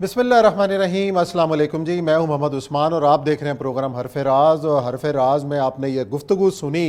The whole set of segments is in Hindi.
बिस्मिल्लाहिर्रहमानिर्रहीम, अस्सलाम वालेकुम जी। मैं हूं मोहम्मद उस्मान और आप देख रहे हैं प्रोग्राम हरफ़े राज। और हरफ़े राज में आपने ये गुफ्तगू सुनी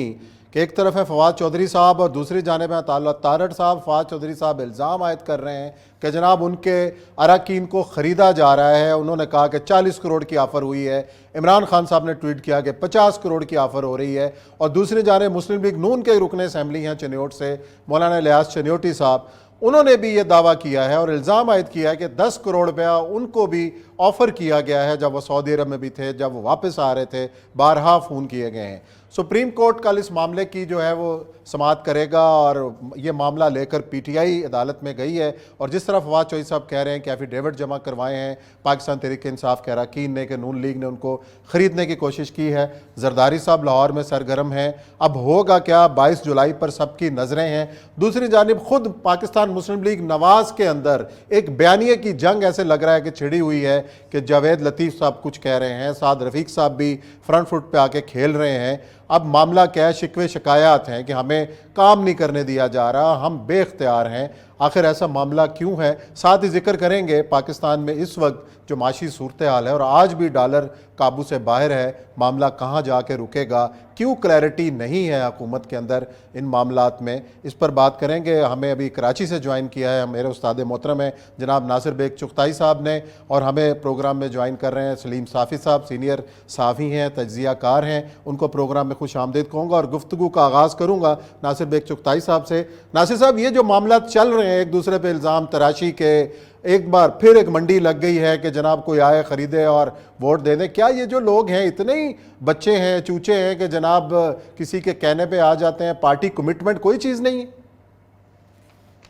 कि एक तरफ है फवाद चौधरी साहब और दूसरी जानिब है तारड़ साहब। फवाद चौधरी साहब इल्ज़ाम आयद कर रहे हैं कि जनाब उनके अरकान को ख़रीदा जा रहा है। उन्होंने कहा कि 40 करोड़ की ऑफ़र हुई है। इमरान खान साहब ने ट्वीट किया कि 50 करोड़ की ऑफ़र हो रही है। और दूसरी जानिब मुस्लिम लीग नून के रुकने असम्बली हैं चनियोट से मौलाना इलियास चनियोटी साहब, उन्होंने भी ये दावा किया है और इल्ज़ाम आयद किया है कि 10 करोड़ रुपया उनको भी ऑफ़र किया गया है जब वो सऊदी अरब में भी थे, जब वो वापस आ रहे थे। बारहा फ़ोन किए गए हैं। सुप्रीम कोर्ट कल इस मामले की जो है वो समाअत करेगा और ये मामला लेकर पीटीआई अदालत में गई है। और जिस तरह फवाद चौधरी साहब कह रहे हैं कि एफिडेविट जमा करवाए हैं पाकिस्तान तहरीक इंसाफ के अरकान ने कि नून लीग ने उनको ख़रीदने की कोशिश की है। जरदारी साहब लाहौर में सरगर्म हैं। अब होगा क्या, 22 जुलाई पर सबकी नज़रें हैं। दूसरी जानिब खुद पाकिस्तान मुस्लिम लीग नवाज़ के अंदर एक बयानिए की जंग ऐसे लग रहा है कि छिड़ी हुई है कि जावेद लतीफ़ साहब कुछ कह रहे हैं, साद रफ़ीक साहब भी फ्रंट फुट पे आके खेल रहे हैं। अब मामला क्या है, शिकवे शिकायत हैं कि हमें काम नहीं करने दिया जा रहा, हम बेख्तियार हैं। आखिर ऐसा मामला क्यों है? साथ ही जिक्र करेंगे पाकिस्तान में इस वक्त जो माशी सूरत हाल है और आज भी डॉलर काबू से बाहर है, मामला कहाँ जाके रुकेगा, क्यों क्लैरिटी नहीं है हुकूमत के अंदर इन मामलात में, इस पर बात करेंगे। हमें अभी कराची से ज्वाइन किया है मेरे उस्ताद मोहतरम हैं जनाब नासिर बेग चुगताई साहब ने, और हमें प्रोग्राम में ज्वाइन कर रहे हैं सलीम साफ़ी साहब, सीनियर साफ़ी हैं, तज्ज़िया कार हैं। उनको प्रोग्राम में खुश आमदीद कहूँगा और गुफ्तगू का आगाज़ करूँगा नासिर बेग चुगताई साहब से। नासिर साहब, ये जो मामला चल रहे हैं एक दूसरे पे इल्ज़ाम तराशी के, एक बार फिर एक मंडी लग गई है कि जनाब कोई आए ख़रीदे और वोट दे दे। क्या ये जो लोग हैं इतने ही बच्चे हैं, चूचे हैं कि जनाब किसी के कहने पे आ जाते हैं? पार्टी कमिटमेंट कोई चीज़ नहीं है?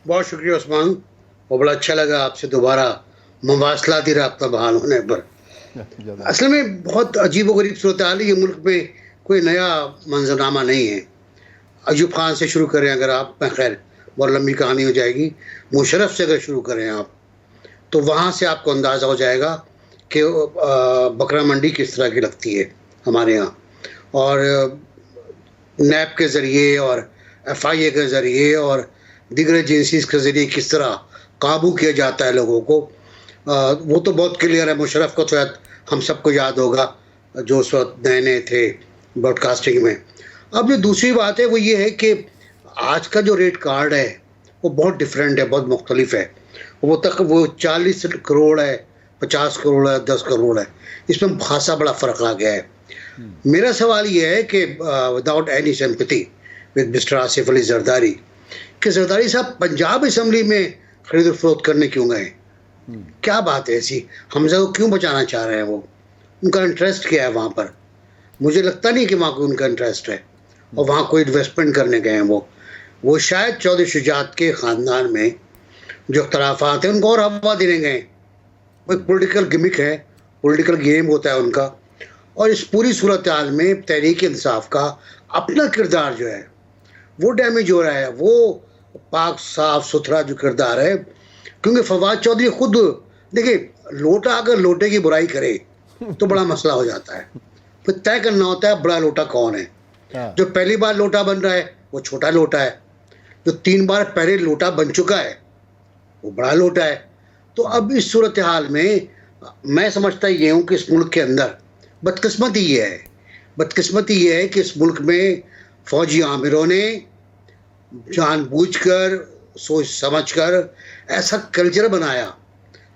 बहुत शुक्रिया उस्मान, और बड़ा अच्छा लगा आपसे दोबारा मवासलाती राब्ता बहाल होने पर। असल में बहुत अजीब व गरीब सूरत हाल है। ये मुल्क में कोई नया मंजरनामा नहीं है। अयूब खान से शुरू करें अगर आप, खैर बहुत लंबी कहानी हो जाएगी। मुशर्रफ से अगर शुरू करें आप, तो वहाँ से आपको अंदाज़ा हो जाएगा कि बकरा मंडी किस तरह की लगती है हमारे यहाँ। और नैब के ज़रिए और FIA के ज़रिए और दीगर एजेंसीज़ के ज़रिए किस तरह काबू किया जाता है लोगों को, वो तो बहुत क्लियर है। मुशर्रफ को तो शायद हम सबको याद होगा जो उस वक्त नए नए थे ब्रॉडकास्टिंग में। अब जो दूसरी बात है वो ये है कि आज का जो रेट कार्ड है वो बहुत डिफरेंट है, बहुत मुख्तलिफ है। वो 40 करोड़ है, 50 करोड़ है, 10 करोड़ है, इसमें खासा बड़ा फ़र्क आ गया है। मेरा सवाल ये है कि without any sympathy with mister Asif Ali Zardari, कि जरदारी साहब पंजाब असम्बली में खरीद फरोख्त करने क्यों गए? क्या बात है ऐसी? हमजा को क्यों बचाना चाह रहे हैं वो? उनका इंटरेस्ट क्या है वहाँ पर? मुझे लगता नहीं कि वहाँ कोई उनका इंटरेस्ट है और वहाँ कोई इन्वेस्टमेंट करने गए हैं वो शायद चौधरी शुजात के ख़ानदान में जो अख्तलाफात हैं उनको और हवा देने गए। वो एक पोलिटिकल गिमिक है, पोलिटिकल गेम होता है उनका। और इस पूरी सूरत हाल में तहरीक इंसाफ का अपना किरदार जो है वो डैमेज हो रहा है। वो पाक साफ सुथरा जो किरदार है, क्योंकि फवाद चौधरी खुद देखिए, लोटा अगर लोटे की बुराई करे तो बड़ा मसला हो जाता है। फिर तय करना होता है बड़ा लोटा कौन है। जो पहली बार लोटा बन रहा है वो छोटा लोटा है, जो 3 बार पहले लोटा बन चुका है वो बड़ा लोटा है। तो अब इस सूरत हाल में मैं समझता ये हूँ कि इस मुल्क के अंदर बदकिस्मती ये है कि इस मुल्क में फौजी आमिरों ने जानबूझकर सोच समझकर ऐसा कल्चर बनाया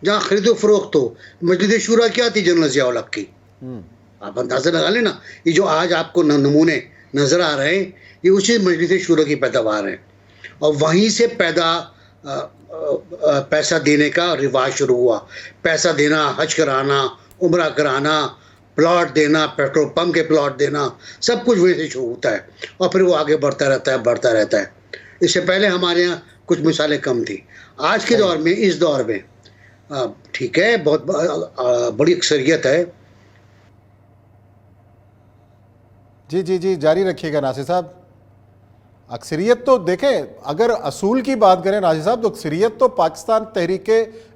जहाँ खरीदो फरोख्त हो। मजलिस शूरा क्या थी जनरल ज़िया-उल हक की? आप अंदाज़ा लगा लेना। ये जो आज आपको नमूने नज़र आ रहे हैं ये उसी मजलिस शूरा की पैदावार है, और वहीं से पैसा देने का रिवाज शुरू हुआ। पैसा देना, हज कराना, उम्रा कराना, प्लॉट देना, पेट्रोल पंप के प्लॉट देना, सब कुछ वहीं से शुरू होता है और फिर वो आगे बढ़ता रहता है। इससे पहले हमारे यहाँ कुछ मिसालें कम थी। आज के दौर में, इस दौर में ठीक है, बहुत बड़ी अक्सरियत है। जी, जारी रखिएगा नासिर साहब। अक्सरियत तो देखें, अगर असूल की बात करें नासिर साहब, तो अक्सरियत तो पाकिस्तान तहरीक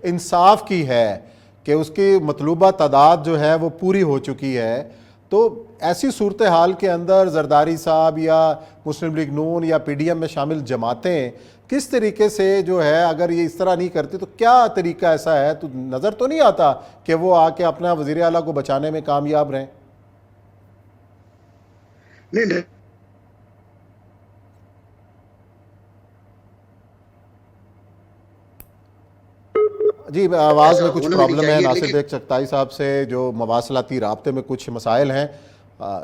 इंसाफ की है कि उसकी मतलूबा तादाद जो है वो पूरी हो चुकी है। तो ऐसी सूरत हाल के अंदर जरदारी साहब या मुस्लिम लीग नून या पीडीएम में शामिल जमातें किस तरीके से जो है, अगर ये इस तरह नहीं करती तो क्या तरीका ऐसा है, तो नज़र तो नहीं आता कि वो आके अपना वज़ीर आला को बचाने में कामयाब रहें? नहीं, जी, आवाज़ में कुछ होना भी प्रॉब्लम है चाहिए, नासिर लेकिन बेग चगताई साहब से, जो मवासलाती राब्ते में कुछ मसाइल हैं,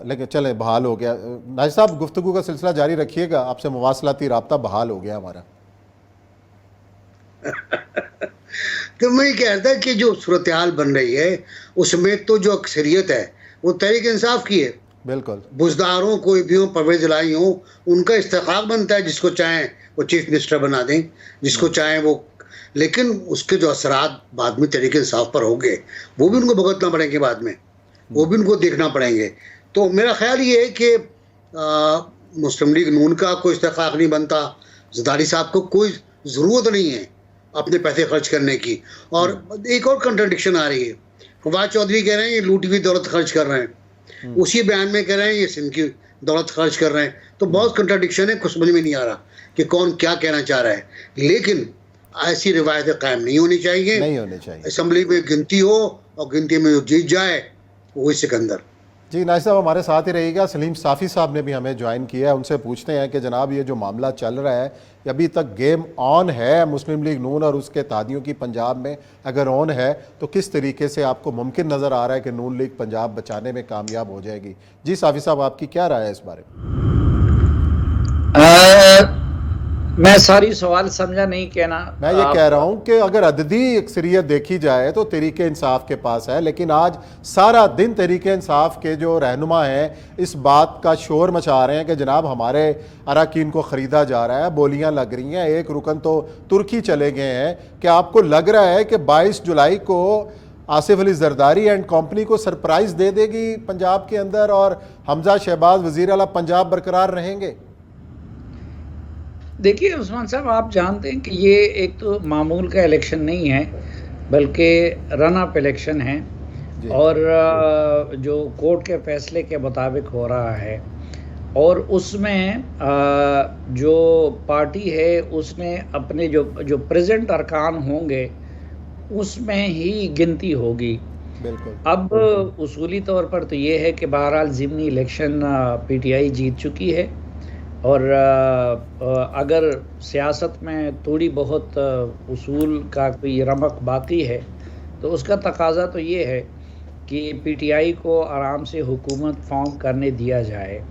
लेकिन चलें बहाल हो गया। नासिर साहब गुफ्तगू का सिलसिला जारी रखिएगा, आपसे मवासलाती राब्ता बहाल हो गया हमारा। तो मैं कह रहा था कि जो सूरत हाल बन रही है उसमें तो जो अक्सरियत है वो तहरीक इंसाफ की है। बिल्कुल, बुजदारों कोई भी हो, परवेज लाई हो, उनका इस्तेकाक बनता है, जिसको चाहें वो चीफ मिनिस्टर बना दें, जिसको चाहें वो, लेकिन उसके जो असरात बाद में तहरीक इंसाफ पर होंगे वो भी उनको भुगतना पड़ेंगे, बाद में वो भी उनको देखना पड़ेंगे। तो मेरा ख्याल ये है कि मुस्लिम लीग नून का कोई इस्तेकाक नहीं बनता, जरदारी साहब को कोई ज़रूरत नहीं है अपने पैसे खर्च करने की। और एक और कंट्राडिक्शन आ रही है, फवाद चौधरी कह रहे हैं ये लूटी हुई दौलत खर्च कर रहे हैं, उसी बयान में कह रहे हैं ये सिंध की दौलत खर्च कर रहे हैं। तो बहुत कंट्राडिक्शन है, कुछ समझ में नहीं आ रहा कि कौन क्या कहना चाह रहा है। लेकिन ऐसी रिवायतें कायम नहीं होनी चाहिए। नहीं होनी चाहिए। असम्बली में गिनती हो और गिनती में जो जीत जाए वही सिकंदर। जी, नासिर साहब हमारे साथ ही रहिएगा। सलीम साफ़ी साहब ने भी हमें ज्वाइन किया है, उनसे पूछते हैं कि जनाब ये जो मामला चल रहा है, अभी तक गेम ऑन है मुस्लिम लीग नून और उसके तादियों की पंजाब में, अगर ऑन है तो किस तरीके से आपको मुमकिन नज़र आ रहा है कि नून लीग पंजाब बचाने में कामयाब हो जाएगी? जी साफ़ी साहब, आपकी क्या राय है इस बारे में? मैं सारी सवाल समझा नहीं कहना। मैं ये कह रहा हूं कि अगर अददी अक्सरियत देखी जाए तो तहरीक इंसाफ के पास है, लेकिन आज सारा दिन तहरीक इंसाफ के जो रहनुमा हैं इस बात का शोर मचा रहे हैं कि जनाब हमारे अरकान को ख़रीदा जा रहा है, बोलियां लग रही हैं, एक रुकन तो तुर्की चले गए हैं। क्या आपको लग रहा है कि 22 जुलाई को आसिफ अली जरदारी एंड कंपनी को सरप्राइज़ दे देगी पंजाब के अंदर और हमजा शहबाज वज़ीर आला पंजाब बरकरार रहेंगे? देखिए उस्मान साहब, आप जानते हैं कि ये एक तो मामूल का इलेक्शन नहीं है बल्कि रन अप इलेक्शन है, और जो कोर्ट के फैसले के मुताबिक हो रहा है, और उसमें जो पार्टी है उसने अपने जो प्रेजेंट अरकान होंगे उसमें ही गिनती होगी। बिल्कुल। अब उसूली तौर पर तो ये है कि बहरहाल ज़िमनी इलेक्शन पीटीआई जीत चुकी है, और अगर सियासत में थोड़ी बहुत उसूल का कोई रमक बाकी है तो उसका तकाजा तो ये है कि पीटीआई को आराम से हुकूमत फॉर्म करने दिया जाए।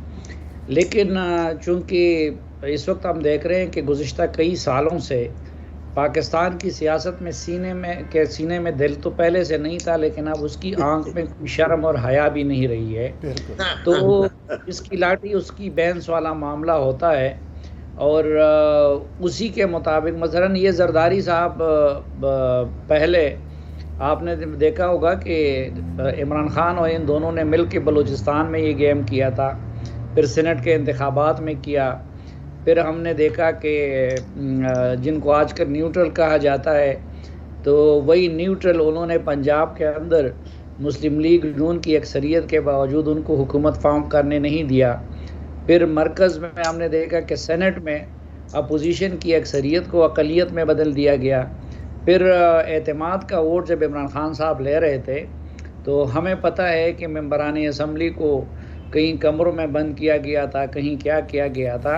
लेकिन चूँकि इस वक्त हम देख रहे हैं कि गुज़िश्ता कई सालों से पाकिस्तान की सियासत में सीने में दिल तो पहले से नहीं था, लेकिन अब उसकी आंख में कोई शर्म और हया भी नहीं रही है। तो इसकी लाठी उसकी बैंस वाला मामला होता है, और उसी के मुताबिक मसलन ये जरदारी साहब, पहले आपने देखा होगा कि इमरान खान और इन दोनों ने मिल के बलूचिस्तान में ये गेम किया था, फिर सेनेट के इंतखाबात में किया, फिर हमने देखा कि जिनको आजकल न्यूट्रल कहा जाता है तो वही न्यूट्रल उन्होंने पंजाब के अंदर मुस्लिम लीग नून की अक्सरियत के बावजूद उनको हुकूमत फॉर्म करने नहीं दिया। फिर मरकज़ में हमने देखा कि सेनेट में अपोजिशन की अक्सरियत को अक़लियत में बदल दिया गया। फिर एतमाद का वोट जब इमरान खान साहब ले रहे थे तो हमें पता है कि मेंबरान असम्बली को कहीं कमरों में बंद किया गया था, कहीं क्या किया गया था।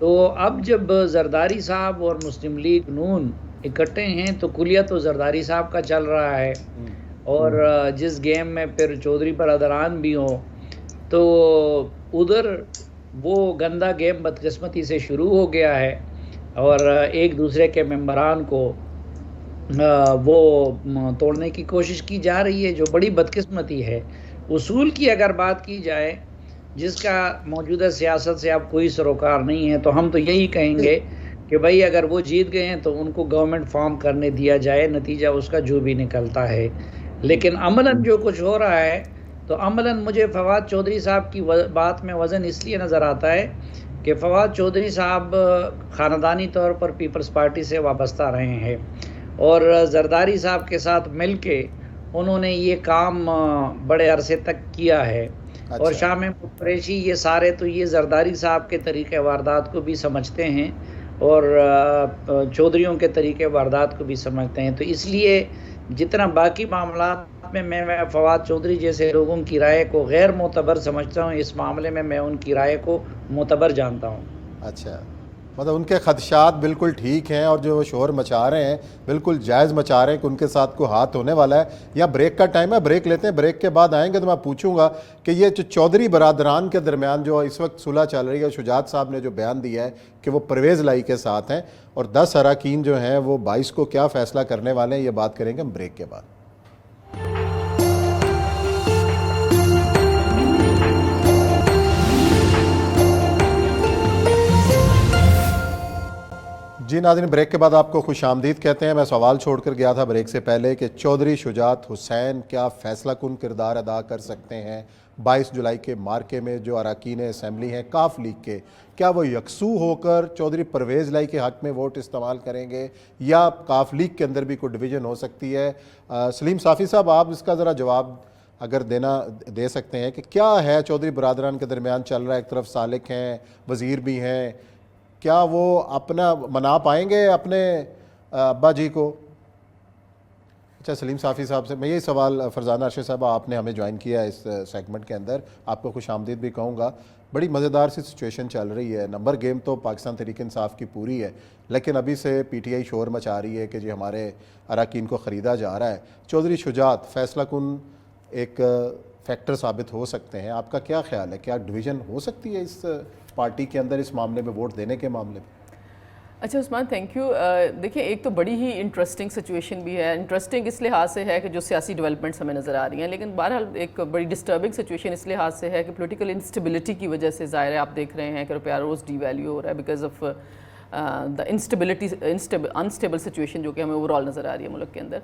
तो अब जब जरदारी साहब और मुस्लिम लीग नून इकट्ठे हैं तो कुलिया तो जरदारी साहब का चल रहा है, और जिस गेम में फिर चौधरी बरदरान भी हो तो उधर वो गंदा गेम बदकिस्मती से शुरू हो गया है, और एक दूसरे के मेंबरान को वो तोड़ने की कोशिश की जा रही है, जो बड़ी बदकिस्मती है। उसूल की अगर बात की जाए जिसका मौजूदा सियासत से अब कोई सरोकार नहीं है, तो हम तो यही कहेंगे कि भाई अगर वो जीत गए हैं तो उनको गवर्नमेंट फॉर्म करने दिया जाए, नतीजा उसका जो भी निकलता है। लेकिन अमलन जो कुछ हो रहा है तो अमलन मुझे फवाद चौधरी साहब की बात में वज़न इसलिए नज़र आता है कि फवाद चौधरी साहब ख़ानदानी तौर पर पीपल्स पार्टी से वाबस्ता रहे हैं, और जरदारी साहब के साथ मिल के उन्होंने ये काम बड़े अरसे तक किया है। और शाह महमूद कुरैशी, ये सारे तो ये जरदारी साहब के तरीके वारदात को भी समझते हैं और चौधरियों के तरीके वारदात को भी समझते हैं। तो इसलिए जितना बाकी मामला में मैं फवाद चौधरी जैसे लोगों की राय को गैर मोतबर समझता हूँ, इस मामले में मैं उनकी राय को मोतबर जानता हूँ। अच्छा, मतलब उनके खदशात बिल्कुल ठीक हैं और जो वो शोर मचा रहे हैं बिल्कुल जायज़ मचा रहे हैं कि उनके साथ कोई हाथ होने वाला है। या ब्रेक का टाइम है, ब्रेक लेते हैं, ब्रेक के बाद आएंगे तो मैं पूछूंगा कि ये जो चौधरी बरादरान के दरमियान जो इस वक्त सुलह चल रही है, शुजात साहब ने जो बयान दिया है कि वो परवेज़ लाई के साथ हैं और 10 अरकान जो हैं वो 22 को क्या फ़ैसला करने वाले हैं, ये बात करेंगे हम ब्रेक के बाद। जी नाज़रीन, ब्रेक के बाद आपको खुशामदीद कहते हैं। मैं सवाल छोड़कर गया था ब्रेक से पहले कि चौधरी शुजात हुसैन क्या फ़ैसला कुन किरदार अदा कर सकते हैं 22 जुलाई के मार्के में। जो अरकान असम्बली हैं काफ लीग के, क्या वो यकसू होकर चौधरी परवेज़ लाई के हक़ में वोट इस्तेमाल करेंगे या काफ लीग के अंदर भी कोई डिवीज़न हो सकती है। सलीम साफ़ी साहब, आप इसका ज़रा जवाब अगर दे सकते हैं कि क्या है चौधरी बरादरान के दरमियान चल रहा है। एक तरफ सालिक हैं, वज़ीर भी हैं, क्या वो अपना मना पाएंगे अपने अब्बा जी को। अच्छा, सलीम साफ़ी साहब से मैं यही सवाल, फरजाना अरशद साहब आपने हमें ज्वाइन किया इस सेगमेंट के अंदर, आपको खुशामदीद भी कहूँगा। बड़ी मज़ेदार सी सिचुएशन चल रही है। नंबर गेम तो पाकिस्तान तहरीक इंसाफ की पूरी है, लेकिन अभी से PTI शोर मचा रही है कि जी हमारे अरकान को ख़रीदा जा रहा है। चौधरी शुजात फ़ैसला कुन एक फैक्टर साबित हो सकते हैं। आपका क्या ख्याल है, क्या डिवीज़न हो सकती है इस पार्टी के अंदर इस मामले में, वोट देने के मामले में? अच्छा उस्मान, थैंक यू। देखिए, एक तो बड़ी ही इंटरेस्टिंग सिचुएशन भी है। इंटरेस्टिंग इस लिहाज से है कि जो सियासी डेवलपमेंट्स हमें नज़र आ रही हैं, लेकिन बहरहाल एक बड़ी डिस्टर्बिंग सिचुएशन इस लिहाज से है कि पॉलिटिकल इंस्टेबिलिटी की वजह से ज़ाहिर है आप देख रहे हैं कि रुपया रोज़ डीवैल्यू हो रहा है because of the unstable situation जो कि हमें ओवरऑल नज़र आ रही है मुल्क के अंदर।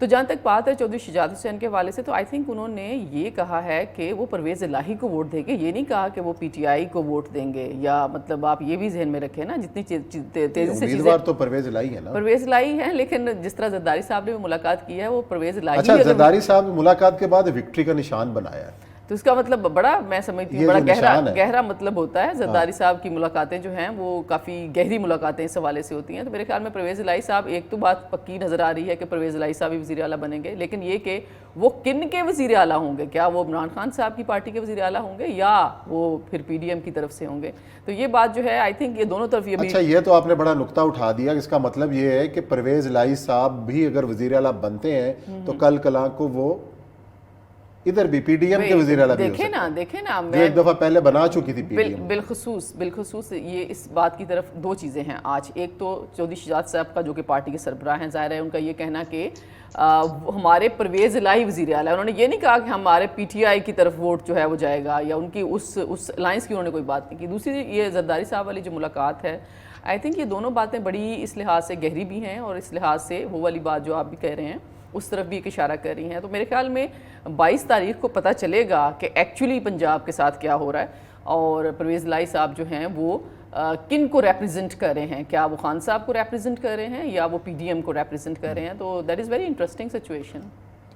तो जहाँ तक बात है चौधरी शुजात हुसैन के हवाले से, तो आई थिंक उन्होंने ये कहा है कि वो परवेज़ इलाही को वोट देंगे, ये नहीं कहा कि वो PTI को वोट देंगे। या मतलब आप ये भी जहन में रखें ना, जितनी तेज़ी से चीज़ें तो परवेज़ इलाही है ना, परवेज़ इलाही है, लेकिन जिस तरह जरदारी साहब ने मुलाकात की है वो परवेज़ इलाही। अच्छा, जरदारी साहब ने मुलाकात के बाद विक्ट्री का निशान बनाया है, तो इसका मतलब बड़ा, मैं समझती हूँ बड़ा गहरा मतलब होता है। जरदारी साहब की मुलाकातें जो हैं वो काफ़ी गहरी मुलाकातें इस हवाले से होती हैं। तो मेरे ख्याल में परवेज़ इलाही साहब, एक तो बात पक्की नज़र आ रही है कि परवेज़ इलाही साहब ही वज़ीर आला बनेंगे, लेकिन ये कि वो किन के वज़ीर आला होंगे, क्या वो इमरान खान साहब की पार्टी के वज़ीर आला होंगे या वो फिर PDM की तरफ से होंगे, तो ये बात जो है आई थिंक ये दोनों तरफ ये भी। अच्छा, ये तो आपने बड़ा नुक्ता उठा दिया। इसका मतलब ये है कि परवेज़ इलाही साहब भी अगर वज़ीर आला बनते हैं तो कल कला को वो इधर भी PDM के वज़ीर आला भी हो सकते हैं। देखे ना, मैं एक दफ़ा पहले बना चुकी थी PDM। बिलखुसूस ये इस बात की तरफ दो चीज़ें हैं आज। एक तो चौधरी शुजात साहब का जो कि पार्टी के सरबराह हैं, ज़ाहिर है उनका ये कहना कि हमारे परवेज़ इलाही वज़ीर आला है। उन्होंने ये नहीं कहा कि हमारे PTI की तरफ वोट जो है वो जाएगा, या उनकी उस अलाइंस की उन्होंने कोई बात नहीं की। दूसरी ये जरदारी साहब वाली जो मुलाकात है, आई थिंक ये दोनों बातें बड़ी इस लिहाज से गहरी भी हैं और इस लिहाज से वो वाली बात जो आप भी कह रहे हैं उस तरफ भी एक इशारा कर रही हैं। तो मेरे ख्याल में 22 तारीख को पता चलेगा कि एक्चुअली पंजाब के साथ क्या हो रहा है और परवेज़ इलाही साहब जो हैं वो किन को रिप्रेजेंट कर रहे हैं। क्या वो खान साहब को रिप्रेजेंट कर रहे हैं या वो PDM को रिप्रेजेंट कर रहे हैं। तो that is very interesting situation.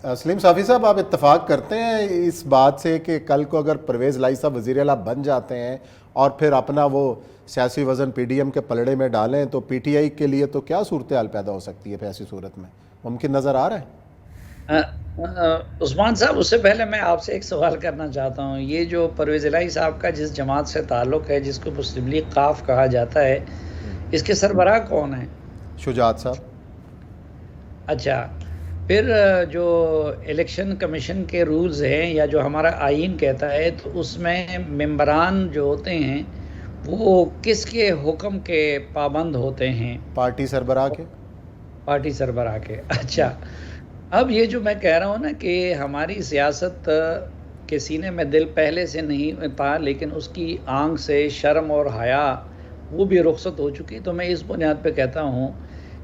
Salim Safi साहब, आप इत्तेफाक करते हैं इस बात से कि कल को अगर परवेज़ इलाही साहब वज़ीर आला बन जाते हैं और फिर अपना वो सियासी वज़न PDM के पलड़े में डालें तो PTI के लिए तो क्या सूरत हाल पैदा हो सकती है ऐसी सूरत में, मुमकिन नज़र आ रहा है? उस्मान साहब, उससे पहले मैं आपसे एक सवाल करना चाहता हूँ। ये जो परवेज़ इलाही साहब का जिस जमात से ताल्लुक़ है, जिसको मुस्लिम लीग काफ कहा जाता है, इसके सरबराह कौन है? शुजात साहब। अच्छा, फिर जो इलेक्शन कमीशन के रूल्स हैं या जो हमारा आईन कहता है, तो उसमें मेंबरान जो होते हैं वो किसके हुक्म के पाबंद होते हैं? पार्टी सरबराह के। पार्टी सरबराह के। अच्छा, अब ये जो मैं कह रहा हूँ ना कि हमारी सियासत के सीने में दिल पहले से नहीं था, लेकिन उसकी आंख से शर्म और हया वो भी रुखसत हो चुकी। तो मैं इस बुनियाद पे कहता हूँ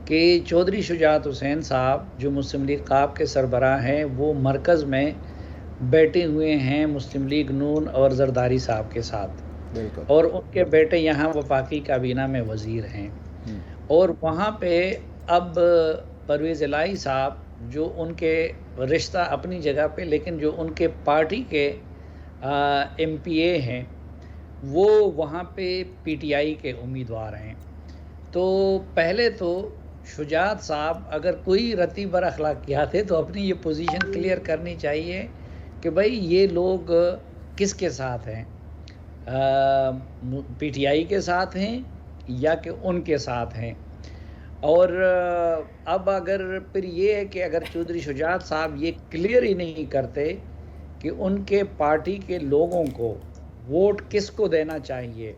कि चौधरी शुजात हुसैन साहब जो मुस्लिम लीग काफ के सरबराह हैं, वो मरकज़ में बैठे हुए हैं मुस्लिम लीग नून और जरदारी साहब के साथ, और उनके बेटे यहाँ वफाकी काबीना में वज़ीर हैं। और वहाँ पे अब परवेज़ इलाही साहब जो उनके रिश्ता अपनी जगह पे, लेकिन जो उनके पार्टी के MPA हैं वो वहाँ पे PTI के उम्मीदवार हैं। तो पहले तो शुजात साहब अगर कोई रती बर अखलाकियात है तो अपनी ये पोजीशन क्लियर करनी चाहिए कि भाई ये लोग किसके साथ हैं, PTI के साथ हैं या कि उनके साथ हैं। और अब अगर फिर ये है कि अगर चौधरी शुजात साहब ये क्लियर ही नहीं करते कि उनके पार्टी के लोगों को वोट किसको देना चाहिए,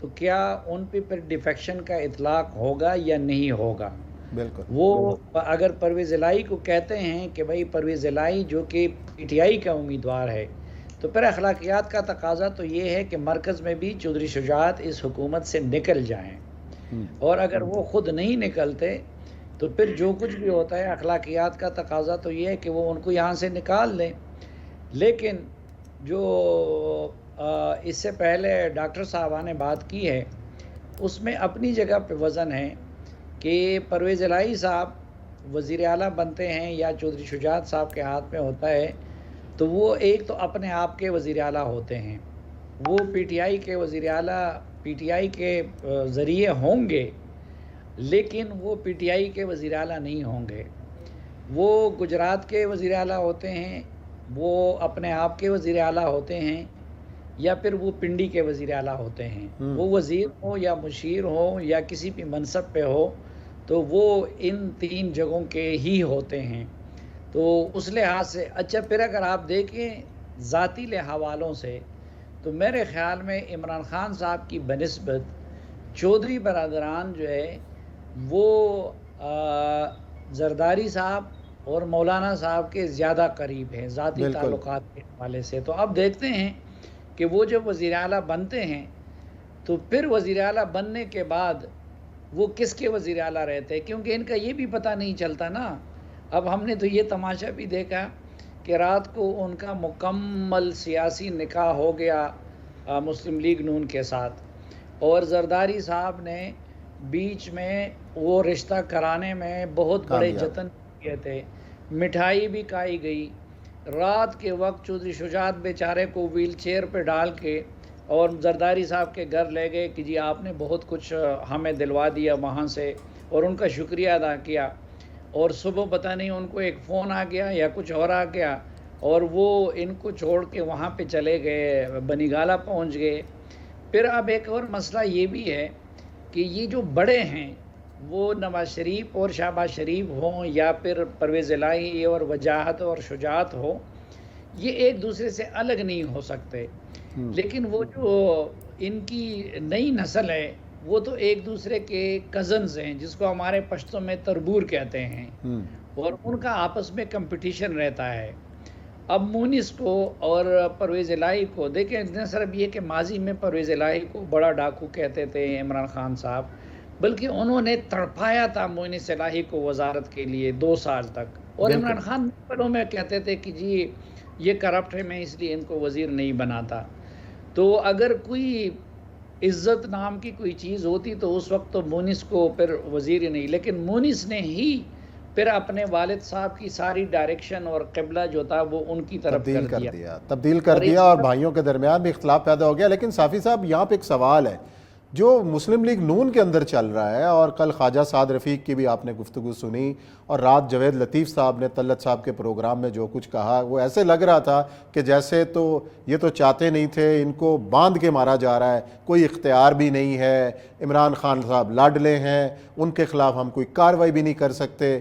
तो क्या उन पे फिर डिफेक्शन का इतलाक होगा या नहीं होगा। बिल्कुल। वो अगर परवेज़ इलाही को कहते हैं कि भाई परवेज़ इलाही जो कि PTI का उम्मीदवार है, तो फिर अखलाकियात का तकाजा तो ये है कि मरकज़ में भी चौधरी शुजात इस हुकूमत से निकल जाएं, और अगर वो ख़ुद नहीं निकलते तो फिर जो कुछ भी होता है अखलाकियात का तकाजा तो ये है कि वो उनको यहाँ से निकाल दें। लेकिन जो इससे पहले डॉक्टर साहबा ने बात की है उसमें अपनी जगह पे वज़न है कि परवेज़ इलाही साहब वज़ीर आला बनते हैं या चौधरी शुजात साहब के हाथ में होता है तो वो एक तो अपने आप के वज़ीर आला होते हैं, वो PTI के वज़ीर आला PTI के ज़रिए होंगे, लेकिन वो PTI के वज़ीर आला नहीं होंगे। वो गुजरात के वज़ीर आला होते हैं, वो अपने आप के वज़ीर आला होते हैं, या फिर वो पिंडी के वज़ीर आला होते हैं। वो वज़ीर हो या मुशीर हो या किसी भी मनसब पे हो तो वो इन 3 जगहों के ही होते हैं। तो उस लिहाज से अच्छा, फिर अगर आप देखें ज़ाती हवालों से तो मेरे ख़्याल में इमरान ख़ान साहब की बनिस्बत चौधरी बरादरान जो है वो जरदारी साहब और मौलाना साहब के ज़्यादा करीब हैं ज़ाती ताल्लुकात के हवाले से। तो अब देखते हैं कि वो जब वज़ीर आला बनते हैं तो फिर वज़ीर आला बनने के बाद वो किसके वज़ीर आला रहते हैं, क्योंकि इनका ये भी पता नहीं चलता ना। अब हमने तो ये तमाशा भी देखा कि रात को उनका मुकम्मल सियासी निकाह हो गया मुस्लिम लीग नून के साथ, और जरदारी साहब ने बीच में वो रिश्ता कराने में बहुत बड़े जतन किए थे, मिठाई भी खाई गई। रात के वक्त चौधरी शुजात बेचारे को व्हील चेयर पे डाल के और जरदारी साहब के घर ले गए कि जी आपने बहुत कुछ हमें दिलवा दिया वहाँ से, और उनका शुक्रिया अदा किया। और सुबह पता नहीं उनको एक फ़ोन आ गया या कुछ और आ गया और वो इनको छोड़ के वहाँ पे चले गए, बनीगाला पहुँच गए। फिर अब एक और मसला ये भी है कि ये जो बड़े हैं वो नवाज शरीफ और शहबाज शरीफ हों या फिर परवेज़ इलाही और वजाहत और शुजात हो, ये एक दूसरे से अलग नहीं हो सकते। लेकिन वो जो इनकी नई नस्ल है वो तो एक दूसरे के कज़न्स हैं, जिसको हमारे पश्तो में तरबूर कहते हैं, और उनका आपस में कंपटीशन रहता है। अब मुनिस को और परवेज़ इलाही को देखें, न सिर्फ ये कि माजी में परवेज़ इलाही को बड़ा डाकू कहते थे इमरान ख़ान साहब, बल्कि उन्होंने तड़पाया था मुनिस इलाही को वजारत के लिए 2 साल तक, और इमरान ख़ान पलों में कहते थे कि जी ये करप्ट है, मैं इसलिए इनको वज़ीर नहीं बनाता। तो अगर कोई इज़्ज़त नाम की कोई चीज़ होती तो उस वक्त तो मुनिस को फिर वज़ीर ही नहीं, लेकिन मुनिस ने ही फिर अपने वालिद साहब की सारी डायरेक्शन और क़िबला जो था वो उनकी तरफ तब्दील कर दिया और भाइयों के दरमियान भी इख्तलाफ पैदा हो गया। लेकिन साफ़ी साहब, यहाँ पे एक सवाल है जो मुस्लिम लीग नून के अंदर चल रहा है, और कल ख्वाजा साद रफ़ीक की भी आपने गुफ्तगू सुनी, और रात जवेद लतीफ़ साहब ने तलत साहब के प्रोग्राम में जो कुछ कहा वो ऐसे लग रहा था कि जैसे तो ये तो चाहते नहीं थे, इनको बांध के मारा जा रहा है, कोई इख्तियार भी नहीं है, इमरान ख़ान साहब लाडले हैं, उनके ख़िलाफ़ हम कोई कार्रवाई भी नहीं कर सकते।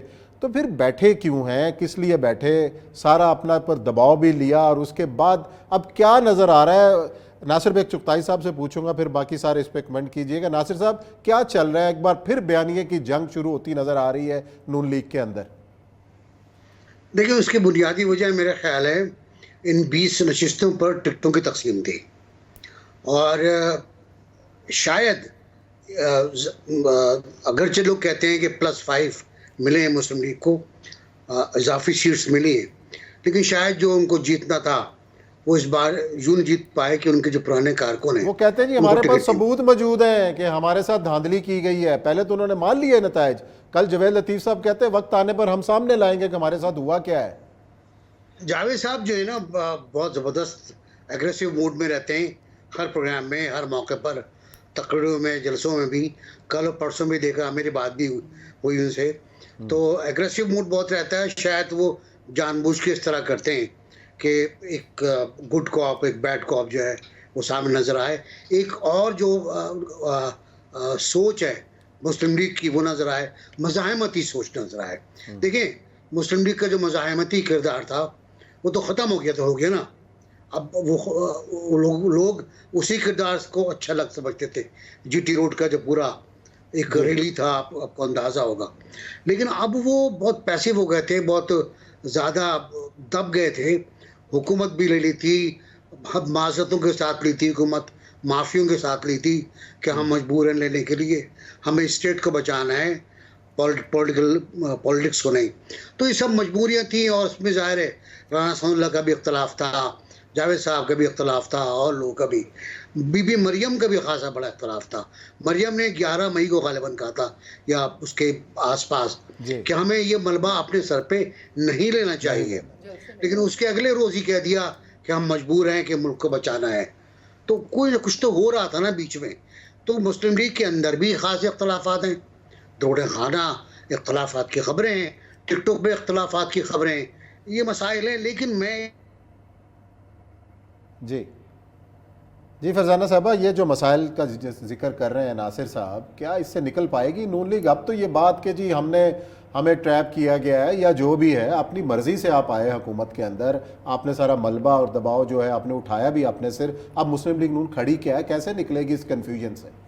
तो फिर बैठे क्यों हैं, किस लिए बैठे, सारा अपना पर दबाव भी लिया, और उसके बाद अब क्या नज़र आ रहा है। नासिर बेग चुगताई साहब से पूछूंगा, फिर बाकी सारे इस पर कमेंट कीजिएगा। नासिर साहब, क्या चल रहा है? एक बार फिर बयानिए की जंग शुरू होती नज़र आ रही है नून लीग के अंदर। देखिए, उसकी बुनियादी वजह मेरा ख्याल है इन 20 नशिस्तों पर टिकटों की तकसीम थी, और शायद अगरचे लोग कहते हैं कि +5 मिले हैं मुस्लिम लीग को, इजाफी सीट्स मिली हैं, लेकिन शायद जो उनको जीतना था वो इस बार यूं जीत पाए कि उनके जो पुराने कारकुन हैं, वो कहते हैं जी हमारे पास सबूत मौजूद हैं कि हमारे साथ धांधली की गई है। पहले तो उन्होंने मान लिए नतायज, कल जवेद लतीफ़ साहब कहते हैं वक्त आने पर हम सामने लाएंगे कि हमारे साथ हुआ क्या है। जावेद साहब जो है ना बहुत ज़बरदस्त एग्रेसिव मूड में रहते हैं हर प्रोग्राम में, हर मौके पर, तकरीरों में, जलसों में भी। कल और परसों भी देखा, मेरी बात भी हुई उनसे। तो एग्रेसिव मूड बहुत रहता है। शायद वो जानबूझ के इस तरह करते हैं कि एक गुड कॉप, एक बैड कॉप जो है वो सामने नजर आए। एक और जो सोच है मुस्लिम लीग की वो नजर आए, मज़ाहमती सोच नजर आए। देखिए, मुस्लिम लीग का जो मज़ाहमती किरदार था वो तो ख़त्म हो गया ना। अब वो लोग उसी किरदार को अच्छा समझते थे। जीटी रोड का जो पूरा एक रैली था, आपको अंदाज़ा होगा। लेकिन अब वो बहुत पैसिव हो गए थे, बहुत ज़्यादा दब गए थे। हुकूमत भी ले ली थी, अब माजरतों के साथ ली थी हुकूमत, माफियों के साथ ली थी कि हम मजबूर हैं लेने के लिए, हमें स्टेट को बचाना है, पॉलिटिक्स को नहीं। तो ये सब मजबूरियाँ थी। और उसमें ज़ाहिर है राना सनाउल्लाह का भी इख्तलाफ था, जावेद साहब का भी इख्तलाफ था, और लोगों का भी, बीबी मरियम का भी खासा बड़ा इख्तलाफ था। मरियम ने 11 मई को गालिबन कहा था या उसके आसपास कि हमें ये मलबा अपने सर पे नहीं लेना चाहिए, लेकिन उसके अगले रोज़ ही कह दिया कि हम मजबूर हैं कि मुल्क को बचाना है। तो कोई ना कुछ तो हो रहा था ना बीच में। तो मुस्लिम लीग के अंदर भी खास इख्तलाफात हैं, दरोड़े खाना इख्तलाफात की खबरें हैं, टिकटॉक पे इख्तलाफात की खबरें, ये मसाइल हैं। लेकिन मैं जी फरजाना साहबा, ये जो मसाइल का जिक्र कर रहे हैं नासिर साहब, क्या इससे निकल पाएगी नून लीग? अब तो ये बात कि जी हमें ट्रैप किया गया है या जो भी है, अपनी मर्जी से आप आए हुकूमत के अंदर, आपने सारा मलबा और दबाव जो है आपने उठाया भी अपने सिर, अब मुस्लिम लीग नून खड़ी क्या है, कैसे निकलेगी इस कन्फ्यूजन से?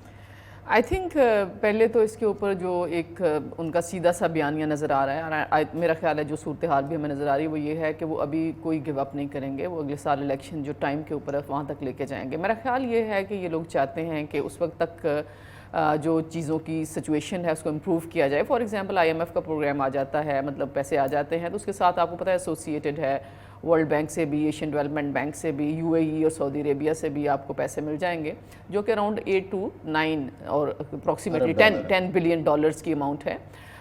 आई थिंक पहले तो इसके ऊपर जो एक उनका सीधा सा बयानिया नज़र आ रहा है, मेरा ख्याल है जो सूरत हाल भी हमें नज़र आ रही है वो ये है कि वो अभी कोई गिव अप नहीं करेंगे। वो अगले साल इलेक्शन जो टाइम के ऊपर है वहाँ तक लेके जाएंगे। मेरा ख्याल ये है कि ये लोग चाहते हैं कि उस वक्त तक जो चीज़ों की सिचुएशन है उसको इम्प्रूव किया जाए। फॉर एग्जांपल IMF का प्रोग्राम आ जाता है, मतलब पैसे आ जाते हैं, तो उसके साथ आपको पता है एसोसिएटेड है वर्ल्ड बैंक से भी, एशियन डेवलपमेंट बैंक से भी, UAE और सऊदी अरेबिया से भी आपको पैसे मिल जाएंगे, जो कि अराउंड 8 to 9 और अप्रॉक्सीमेटली 10 बिलियन डॉलर्स की अमाउंट है।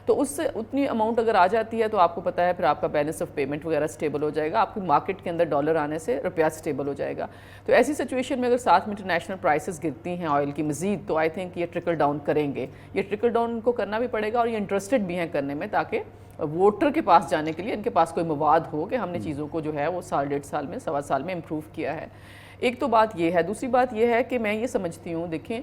तो उससे उतनी अमाउंट अगर आ जाती है तो आपको पता है फिर आपका बैलेंस ऑफ पेमेंट वगैरह स्टेबल हो जाएगा, आपकी मार्केट के अंदर डॉलर आने से रुपया स्टेबल हो जाएगा। तो ऐसी सिचुएशन में अगर साथ में इंटरनेशनल प्राइसेस गिरती हैं ऑयल की मज़ीद, तो आई थिंक ये ट्रिकल डाउन करेंगे। ये ट्रिकल डाउन उनको करना भी पड़ेगा और ये इंटरेस्टेड भी हैं करने में, ताकि वोटर के पास जाने के लिए इनके पास कोई मवाद हो कि हमने चीज़ों को जो है वो साल, 1.5 साल में, 1.25 साल में इम्प्रूव किया है। एक तो बात ये है। दूसरी बात ये है कि मैं ये समझती हूँ, देखें,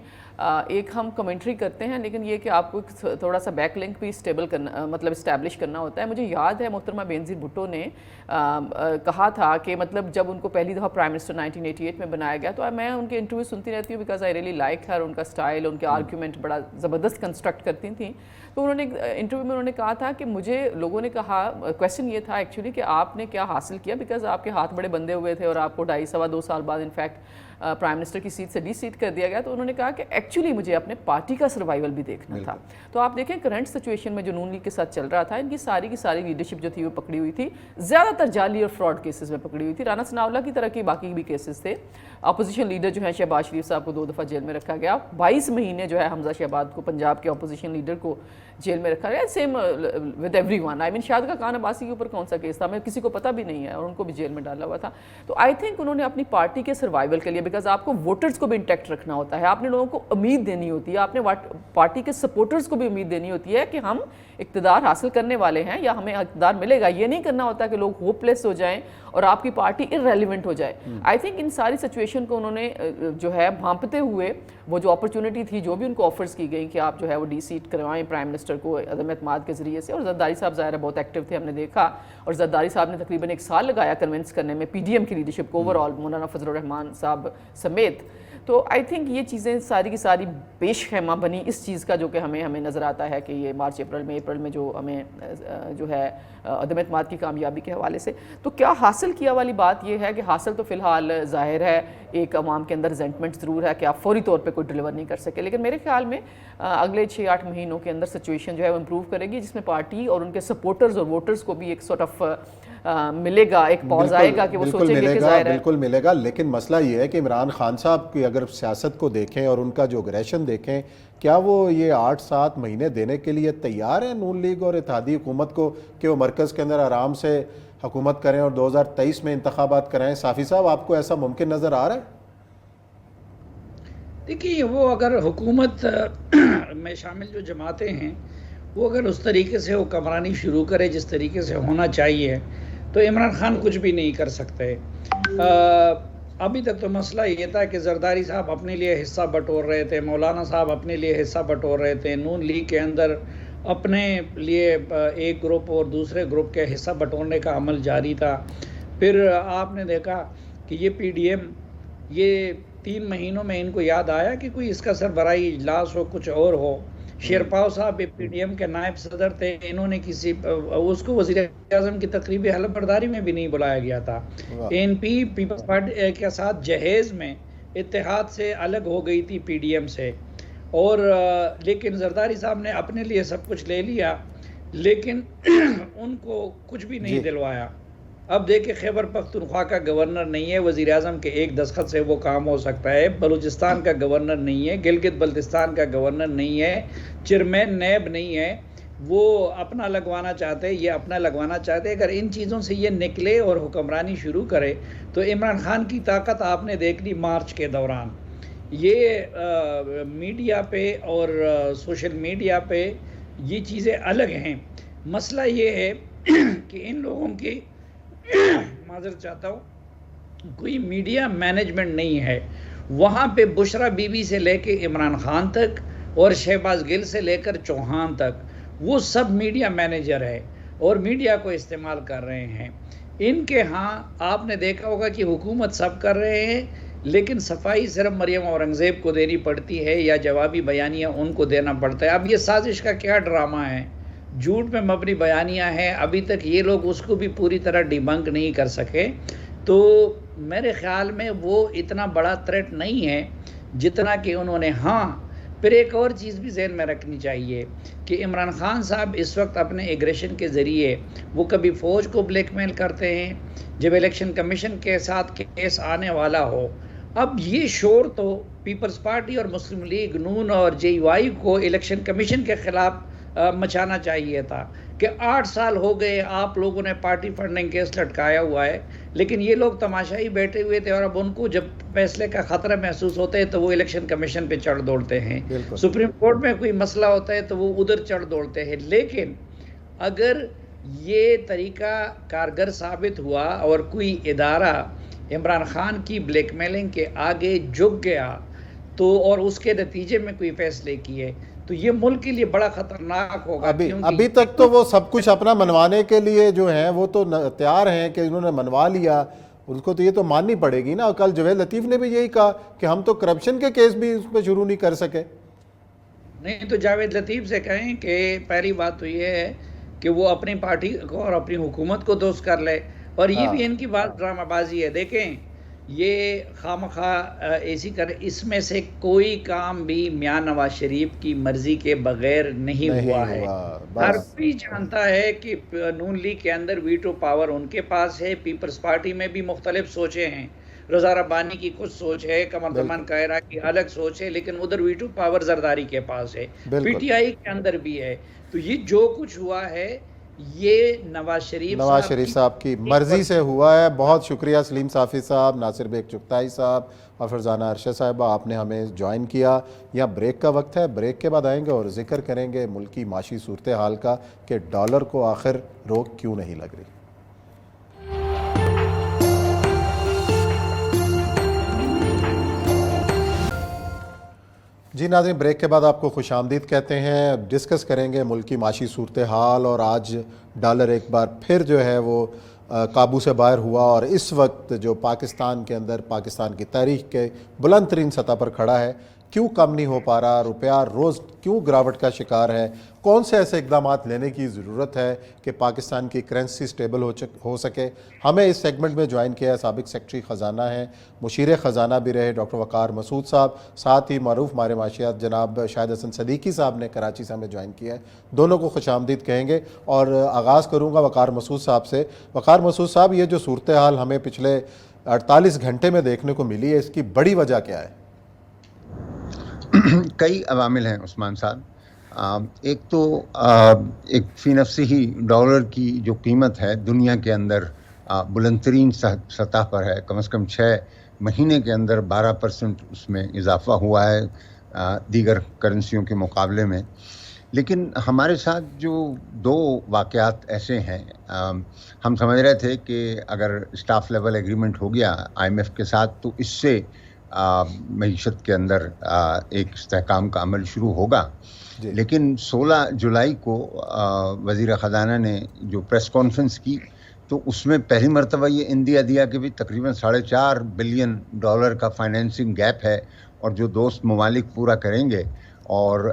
एक हम कमेंट्री करते हैं, लेकिन ये कि आपको थोड़ा सा बैक लिंक भी स्टेबल करना, मतलब इस्टेब्लिश करना होता है। मुझे याद है मोहतरमा बेनज़ीर भुट्टो ने कहा था कि मतलब जब उनको पहली दफ़ा प्राइम मिनिस्टर 1988 में बनाया गया, तो मैं उनके इंटरव्यू सुनती रहती हूँ बिकॉज आई रियली लाइक हर, उनका स्टाइल, उनके आर्ग्यूमेंट बड़ा ज़बरदस्त कंस्ट्रक्ट करती थी। तो उन्होंने इंटरव्यू में उन्होंने कहा था कि मुझे लोगों ने कहा, क्वेश्चन ये था एक्चुअली कि आपने क्या हासिल किया, बिकॉज आपके हाथ बड़े बंधे हुए थे और आपको 2.5-2 साल बाद इनफैक्ट प्राइम मिनिस्टर की सीट से डी-सीट कर दिया गया। तो उन्होंने कहा कि एक्चुअली मुझे अपने पार्टी का सर्वाइवल भी देखना था। तो आप देखें करंट सिचुएशन में जो नून लीग के साथ चल रहा था, इनकी सारी की सारी लीडरशिप जो थी वो पकड़ी हुई थी, ज़्यादातर जाली और फ्रॉड केसेस में पकड़ी हुई थी। राना सनाउल्लाह की तरह की बाकी भी केसेस थे। अपोजिशन लीडर जो है शहबाज शरीफ साहब को 2 दफ़ा जेल में रखा गया। 22 महीने जो है हमजा शहबाज को, पंजाब के अपोजिशन लीडर को जेल में रखा गया। Same with everyone. I mean शाद खान अब्बासी के ऊपर कौन सा केस था, मैं किसी को पता भी नहीं है, और उनको भी जेल में डाला हुआ था। तो आई थिंक उन्होंने अपनी पार्टी के सर्वाइवल के लिए, बिकॉज आपको वोटर्स को भी इंटैक्ट रखना होता है, आपने लोगों को उम्मीद देनी होती है, आपने पार्टी के सपोर्टर्स को भी उम्मीद देनी होती है कि हम इक़्तिदार हासिल करने वाले हैं या हमें इक़्तिदार मिलेगा। ये नहीं करना होता कि लोग होपलेस हो जाएं और आपकी पार्टी इररेलेवेंट हो जाए। आई थिंक इन सारी सिचुएशन को उन्होंने जो है भांपते हुए, वो जो अपॉर्चुनिटी थी, जो भी उनको ऑफर्स की गई कि आप जो है वो डी-सीट करवाएं प्राइम मिनिस्टर को अदम एतमाद के ज़रिए से, और ज़रदारी साहब ज़ाहिर बहुत एक्टिव थे, हमने देखा, और ज़रदारी साहब ने तकरीबन 1 साल लगाया कन्विंस करने में PDM की लीडरशिप को ओवरऑल, मौलाना फजलुर रहमान साहब समेत। तो आई थिंक ये चीज़ें सारी की सारी पेश खैमा बनी इस चीज़ का, जो कि हमें नज़र आता है कि ये मार्च अप्रैल में जो हमें जो है अदम एतमाद की कामयाबी के हवाले से। तो क्या हासिल किया वाली बात ये है कि हासिल तो फ़िलहाल ज़ाहिर है एक अवाम के अंदर रिजेंटमेंट ज़रूर है कि आप फौरी तौर पे कोई डिलीवर नहीं कर सके, लेकिन मेरे ख्याल में अगले 6-8 महीनों के अंदर सिचुएशन जो है वो इम्प्रूव करेगी, जिसमें पार्टी और उनके सपोर्टर्स और वोटर्स को भी एक सॉर्ट ऑफ मिलेगा, एक पॉज आएगा कि वो बिल्कुल सोचेंगे कि मिलेगा, जाहिर है। बिल्कुल मिलेगा। लेकिन मसला ये है कि इमरान खान साहब की अगर सियासत को देखें और उनका जो अग्रेशन देखें, क्या वो ये 8-7 महीने देने के लिए तैयार है नून लीग और इत्तेहादी हुकूमत को कि वो मरकज़ के अंदर आराम से हुकूमत करें और 2023 में इंतखाबात कराएं? साफ़ी साहब, आपको ऐसा मुमकिन नज़र आ रहा है? देखिए, वो अगर हुकूमत में शामिल जो जमातें हैं वो अगर उस तरीके से हुक्मरानी शुरू करे जिस तरीके से होना चाहिए, तो इमरान खान कुछ भी नहीं कर सकते। अभी तक तो मसला ये था कि जरदारी साहब अपने लिए हिस्सा बटोर रहे थे, मौलाना साहब अपने लिए हिस्सा बटोर रहे थे, नून लीग के अंदर अपने लिए एक ग्रुप और दूसरे ग्रुप के हिस्सा बटोरने का अमल जारी था। फिर आपने देखा कि ये PDM, ये 3 महीनों में इनको याद आया कि कोई इसका सरबराही इजलास हो, कुछ और हो। शेरपाव साहब PDM के नायब सदर थे, इन्होंने किसी उसको वज़ीर आज़म की तकरीबी हलफबरदारी में भी नहीं बुलाया गया था। ANP पीपल्स पार्टी के साथ जहेज़ में इत्तेहाद से अलग हो गई थी PDM से, और लेकिन जरदारी साहब ने अपने लिए सब कुछ ले लिया, लेकिन उनको कुछ भी नहीं दिलवाया। अब देखिए, खैबर पख्तूनख्वा का गवर्नर नहीं है, वज़ीर आज़म के एक दस्तखत से वो काम हो सकता है। बलूचिस्तान का गवर्नर नहीं है, गिलगित बल्तिस्तान का गवर्नर नहीं है, चेयरमैन नैब नहीं है। वो अपना लगवाना चाहते हैं, ये अपना लगवाना चाहते हैं। अगर इन चीज़ों से ये निकले और हुक्मरानी शुरू करे तो इमरान खान की ताकत आपने देख ली मार्च के दौरान। ये मीडिया पे और सोशल मीडिया पे ये चीज़ें अलग हैं। मसला ये है कि इन लोगों की माजरत चाहता हूँ, कोई मीडिया मैनेजमेंट नहीं है। वहाँ पे बुशरा बीबी से लेके इमरान खान तक और शहबाज गिल से लेकर चौहान तक वो सब मीडिया मैनेजर है और मीडिया को इस्तेमाल कर रहे हैं। इनके यहाँ आपने देखा होगा कि हुकूमत सब कर रहे हैं, लेकिन सफाई सिर्फ मरियम औरंगज़ेब को देनी पड़ती है या जवाबी बयानियाँ उनको देना पड़ता है। अब ये साजिश का क्या ड्रामा है, झूठ में मबनी बयानियाँ हैं, अभी तक ये लोग उसको भी पूरी तरह डिबंक नहीं कर सके। तो मेरे ख़्याल में वो इतना बड़ा थ्रेट नहीं है जितना कि उन्होंने। हाँ, फिर एक और चीज़ भी जहन में रखनी चाहिए कि इमरान खान साहब इस वक्त अपने एग्रेशन के ज़रिए वो कभी फ़ौज को ब्लैकमेल करते हैं जब इलेक्शन कमीशन के साथ केस आने वाला हो। अब ये शोर तो पीपल्स पार्टी और मुस्लिम लीग, नून और JUI को इलेक्शन कमीशन के ख़िलाफ़ मचाना चाहिए था कि 8 साल हो गए आप लोगों ने पार्टी फंडिंग केस लटकाया हुआ है, लेकिन ये लोग तमाशाई बैठे हुए थे और अब उनको जब फैसले का ख़तरा महसूस होता है तो वो इलेक्शन कमीशन पे चढ़ दौड़ते हैं। सुप्रीम कोर्ट में कोई मसला होता है तो वो उधर चढ़ दौड़ते हैं। लेकिन अगर ये तरीका कारगर साबित हुआ और कोई इदारा इमरान खान की ब्लैकमेलिंग के आगे झुक गया तो और उसके नतीजे में कोई फैसले किए तो ये मुल्क के लिए बड़ा खतरनाक होगा। अभी तक तो वो सब कुछ अपना मनवाने के लिए जो है वो तो तैयार हैं कि इन्होंने मनवा लिया, उनको तो ये तो माननी पड़ेगी ना। कल जवेद लतीफ़ ने भी यही कहा कि हम तो करप्शन के केस भी उस पर शुरू नहीं कर सके। नहीं तो जावेद लतीफ़ से कहें कि पहली बात तो ये है कि वो अपनी पार्टी को और अपनी हुकूमत को दोस्त कर ले, और ये भी इनकी बात ड्रामाबाजी है। देखें, ये खामखा ऐसी कर, इसमें से कोई काम भी मियां नवाज शरीफ की मर्जी के बगैर नहीं हुआ है। हर कोई जानता है कि नून लीग के अंदर वीटो पावर उनके पास है। पीपल्स पार्टी में भी मुख्तलिफ सोचें हैं, रज़ा रब्बानी की कुछ सोच है, कमर जमान कायरा की अलग सोच है, लेकिन उधर वीटो पावर जरदारी के पास है, PTI के अंदर भी है। तो ये जो कुछ हुआ है ये नवाज शरीफ साहब की मर्जी से हुआ है। बहुत शुक्रिया सलीम साफ़ी साहब, नासिर बेग चुगताई साहब और फरजाना अरशद साहिबा, आपने हमें ज्वाइन किया। यहाँ ब्रेक का वक्त है, ब्रेक के बाद आएंगे और जिक्र करेंगे मुल्क की माशी सूरत हाल का कि डॉलर को आखिर रोक क्यों नहीं लग रही। जी नाज़रीन, ब्रेक के बाद आपको खुशामदीद कहते हैं। डिस्कस करेंगे मुल्क की माशी सूरत हाल, और आज डॉलर एक बार फिर जो है वो काबू से बाहर हुआ और इस वक्त जो पाकिस्तान के अंदर पाकिस्तान की तारीख के बुलंद तरीन सतह पर खड़ा है। क्यों कम नहीं हो पा रहा, रुपया रोज़ क्यों गिरावट का शिकार है, कौन से ऐसे इकदाम लेने की ज़रूरत है कि पाकिस्तान की करेंसी स्टेबल हो सके। हमें इस सेगमेंट में ज्वाइन किया है साबिक सेक्रेटरी ख़जाना है, मुशीर ख़जाना भी रहे डॉक्टर वक़ार मसूद साहब, साथ ही मरूफ मारे माशियात जनाब शाहिद हसन सदीकी साहब ने कराची से हमें ज्वाइन किया है। दोनों को खुशामदीद कहेंगे और आगाज़ करूँगा वक़ार मसूद साहब से। वक़ार मसूद साहब, ये जो सूरत हाल हमें पिछले 48 घंटे में देखने को मिली है, इसकी बड़ी वजह क्या है? कई अवामिल हैं उस्मान साहब। एक तो एक फ़ी नफ्सी ही डॉलर की जो कीमत है दुनिया के अंदर बुलंदतरीन सतह पर है। कम से कम 6 महीने के अंदर 12% उसमें इजाफ़ा हुआ है दीगर करेंसियों के मुकाबले में। लेकिन हमारे साथ जो 2 वाक़यात ऐसे हैं, हम समझ रहे थे कि अगर स्टाफ लेवल एग्रीमेंट हो गया IMF के साथ तो इससे मईशत के अंदर एक इस्तेहकाम का अमल शुरू होगा। लेकिन 16 जुलाई को वज़ीर ख़ज़ाना ने जो प्रेस कॉन्फ्रेंस की तो उसमें पहली मरतबा ये इंदिया दिया कि भी तकरीबन $4.5 बिलियन का फाइनेंसिंग गैप है और जो दोस्त ममालिक पूरा करेंगे, और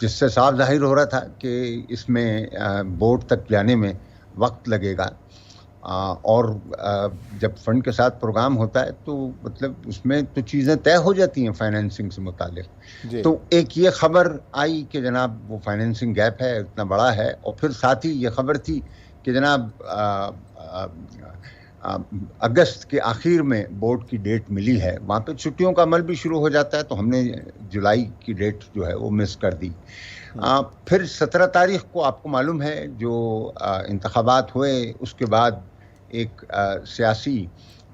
जिससे साफ जाहिर हो रहा था कि इसमें बोर्ड तक जाने में वक्त लगेगा। और जब फंड के साथ प्रोग्राम होता है तो मतलब उसमें तो चीज़ें तय हो जाती हैं फाइनेंसिंग से मुतालिक। तो एक ये ख़बर आई कि जनाब वो फाइनेंसिंग गैप है, इतना बड़ा है, और फिर साथ ही ये ख़बर थी कि जनाब अगस्त के आखिर में बोर्ड की डेट मिली है, वहाँ पे छुट्टियों का अमल भी शुरू हो जाता है, तो हमने जुलाई की डेट जो है वो मिस कर दी। फिर 17 तारीख़ को आपको मालूम है जो इंतख़ाबात हुए, उसके बाद एक सियासी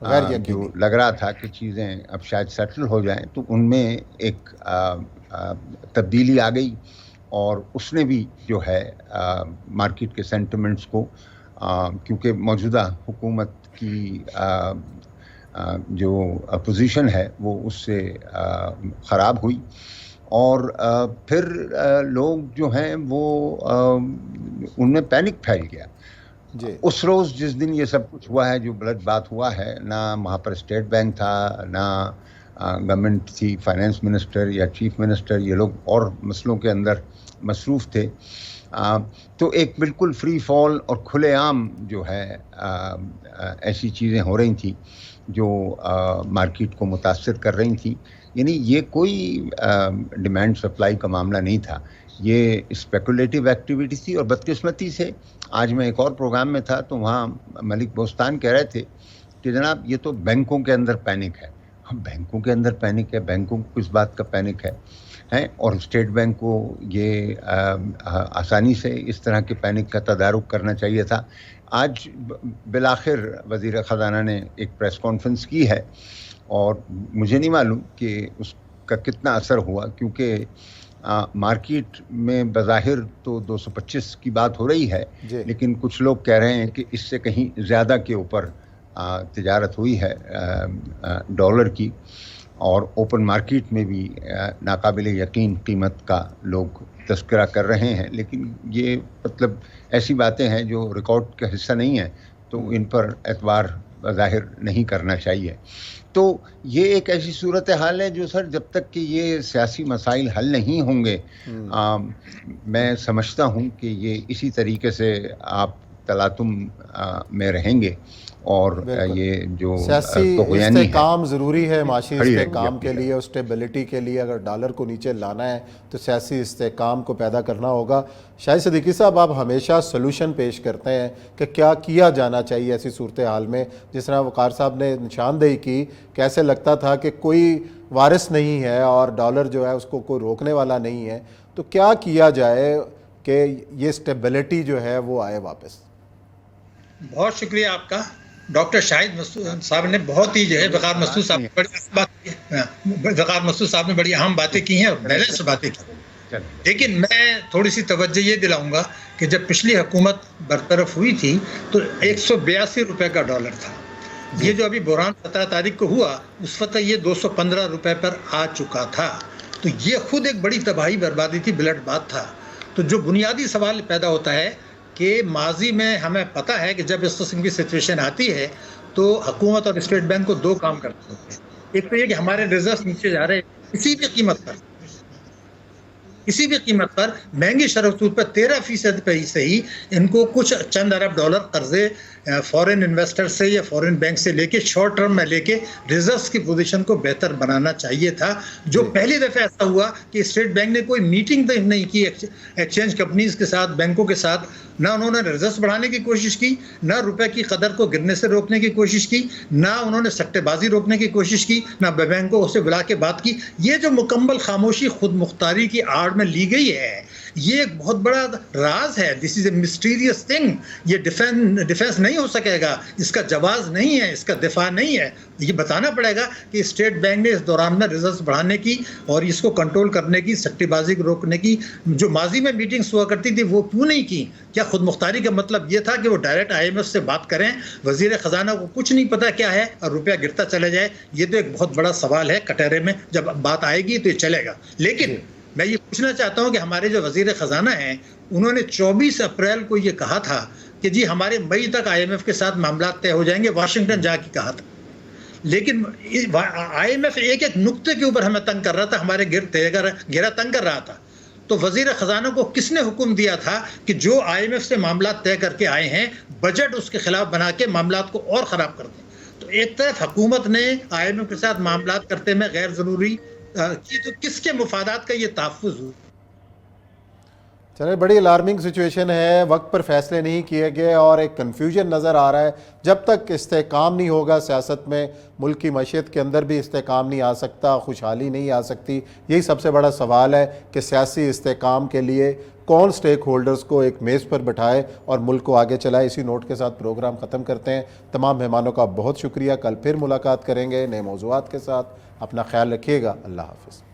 जो लग रहा था कि चीज़ें अब शायद सेटल हो जाएं, तो उनमें एक तब्दीली आ गई और उसने भी जो है मार्केट के सेंटिमेंट्स को, क्योंकि मौजूदा हुकूमत की जो अपोजिशन है वो उससे ख़राब हुई, और फिर लोग जो हैं वो उनमें पैनिक फैल गया। उस रोज़ जिस दिन ये सब कुछ हुआ है, जो ब्लड बात हुआ है, ना वहाँ पर स्टेट बैंक था, ना गवर्नमेंट थी, फाइनेंस मिनिस्टर या चीफ मिनिस्टर, ये लोग और मसलों के अंदर मसरूफ़ थे। तो एक बिल्कुल फ्री फॉल और खुलेआम जो है ऐसी चीज़ें हो रही थी जो मार्केट को मुतासर कर रही थी। यानी ये कोई डिमांड सप्लाई का मामला नहीं था, ये स्पेकुलेटिव एक्टिविटी थी। और बदकिस्मती से आज मैं एक और प्रोग्राम में था तो वहाँ मलिक बोस्तान कह रहे थे कि जनाब ये तो बैंकों के अंदर पैनिक है। हम बैंकों के अंदर पैनिक है, बैंकों को किस बात का पैनिक है, और स्टेट बैंक को ये आसानी से इस तरह के पैनिक का तदारुक करना चाहिए था। आज बिलाखिर वज़ीर ख़ज़ाना ने एक प्रेस कॉन्फ्रेंस की है और मुझे नहीं मालूम कि उसका कितना असर हुआ, क्योंकि मार्केट में बज़ाहिर तो 225 की बात हो रही है, लेकिन कुछ लोग कह रहे हैं कि इससे कहीं ज़्यादा के ऊपर तिजारत हुई है डॉलर की, और ओपन मार्केट में भी नाकाबिल यकीन कीमत का लोग तस्करा कर रहे हैं। लेकिन ये मतलब ऐसी बातें हैं जो रिकॉर्ड का हिस्सा नहीं है, तो इन पर एतबार ज़ाहिर नहीं करना चाहिए। तो ये एक ऐसी सूरत हाल है जो सर जब तक कि ये सियासी मसाइल हल नहीं होंगे, मैं समझता हूँ कि ये इसी तरीके से आप तलातुम में रहेंगे, और ये जो सियासी इस्तेहकाम ज़रूरी है माशी इस्तेहकाम के लिए और स्टेबिलिटी के लिए। अगर डॉलर को नीचे लाना है तो सियासी इस्तेहकाम को पैदा करना होगा। शाहिद सदीकी साहब, आप हमेशा सलूशन पेश करते हैं कि क्या किया जाना चाहिए ऐसी सूरत हाल में। जिस तरह वक़ार साहब ने निशानदेही की, कैसे लगता था कि कोई वारिस नहीं है और डॉलर जो है उसको कोई रोकने वाला नहीं है, तो क्या किया जाए कि ये स्टेबिलिटी जो है वो आए वापस? बहुत शुक्रिया आपका। डॉक्टर शाहिद मसूद साहब ने बहुत ही जो है वक़ार मसूद साहब ने बड़ी अहम बातें की हैं और बैलेंस बातें की। लेकिन मैं थोड़ी सी तवज्जो ये दिलाऊंगा कि जब पिछली हुकूमत बरतरफ हुई थी तो 182 रुपये का डॉलर था। ये जो अभी बुरहान 17 तारीख को हुआ, उस वक्त ये 215 रुपये पर आ चुका था। तो ये खुद एक बड़ी तबाही बर्बादी थी, ब्लड बात था। तो जो बुनियादी सवाल पैदा होता है कि माजी में हमें पता है कि जब इस किस्म की सिचुएशन आती है तो हुकूमत और स्टेट बैंक को 2 काम करते होते हैं। एक तो ये कि हमारे रिजर्व नीचे जा रहे हैं, किसी भी कीमत पर महंगी शराब सूद पर 13% पे से ही इनको कुछ चंद अरब डॉलर कर्जे फॉरेन इन्वेस्टर से या फॉरेन बैंक से लेके शॉर्ट टर्म में लेके रिजर्व्स की पोजीशन को बेहतर बनाना चाहिए था। जो पहली दफा ऐसा हुआ कि स्टेट बैंक ने कोई मीटिंग नहीं की एक्सचेंज कंपनीज के साथ, बैंकों के साथ, ना उन्होंने रिजर्व्स बढ़ाने की कोशिश की, ना रुपए की कदर को गिरने से रोकने की कोशिश की, ना उन्होंने सट्टेबाजी रोकने की कोशिश की, ना बैंकों से बुला के बात की। ये जो मुकम्मल खामोशी खुद मुख्तारी की आड़ में ली गई है, ये एक बहुत बड़ा राज है। This is a mysterious thing. ये डिफेंस नहीं हो सकेगा, इसका जवाब नहीं है, इसका दिफा नहीं है। ये बताना पड़ेगा कि स्टेट बैंक ने इस दौरान में रिजर्व्स बढ़ाने की और इसको कंट्रोल करने की, सट्टेबाजी को रोकने की जो माजी में मीटिंग्स हुआ करती थी वो क्यों नहीं की। क्या खुद मुख्तारी का मतलब ये था कि वो डायरेक्ट IMF से बात करें, वजीर खजाना को कुछ नहीं पता क्या है और रुपया गिरता चला जाए? ये तो एक बहुत बड़ा सवाल है कटहरे में, जब बात आएगी तो ये चलेगा। लेकिन मैं ये पूछना चाहता हूं कि हमारे जो वजीर खजाना हैं, उन्होंने 24 अप्रैल को ये कहा था कि जी हमारे मई तक IMF के साथ मामला तय हो जाएंगे, वाशिंगटन जाके कहा था। लेकिन IMF एक एक नुक्ते के ऊपर हमें तंग कर रहा था, हमारे घेरा तंग कर रहा था। तो वजीर खजाना को किसने हुक्म दिया था कि जो IMF से मामला तय करके आए हैं, बजट उसके खिलाफ बना के मामला को और ख़राब कर दें? तो एक तरफ हुकूमत ने IMF के साथ मामला करते में गैर ज़रूरी की, तो किसके मुफादात का ये तहफ़्फ़ुज़ हुआ? चलिए, बड़ी अलार्मिंग सिचुएशन है, वक्त पर फैसले नहीं किए गए और एक कन्फ्यूजन नज़र आ रहा है। जब तक इस्तेकाम नहीं होगा सियासत में, मुल्क की मईशत के अंदर भी इस्तेकाम नहीं आ सकता, खुशहाली नहीं आ सकती। यही सबसे बड़ा सवाल है कि सियासी इस्तेकाम के लिए कौन स्टेक होल्डर्स को एक मेज़ पर बैठाए और मुल्क को आगे चलाए। इसी नोट के साथ प्रोग्राम ख़त्म करते हैं। तमाम मेहमानों का बहुत शुक्रिया। कल फिर मुलाकात करेंगे नए मौज़ूआत के साथ। अपना ख्याल रखिएगा। अल्लाह हाफ़िज़।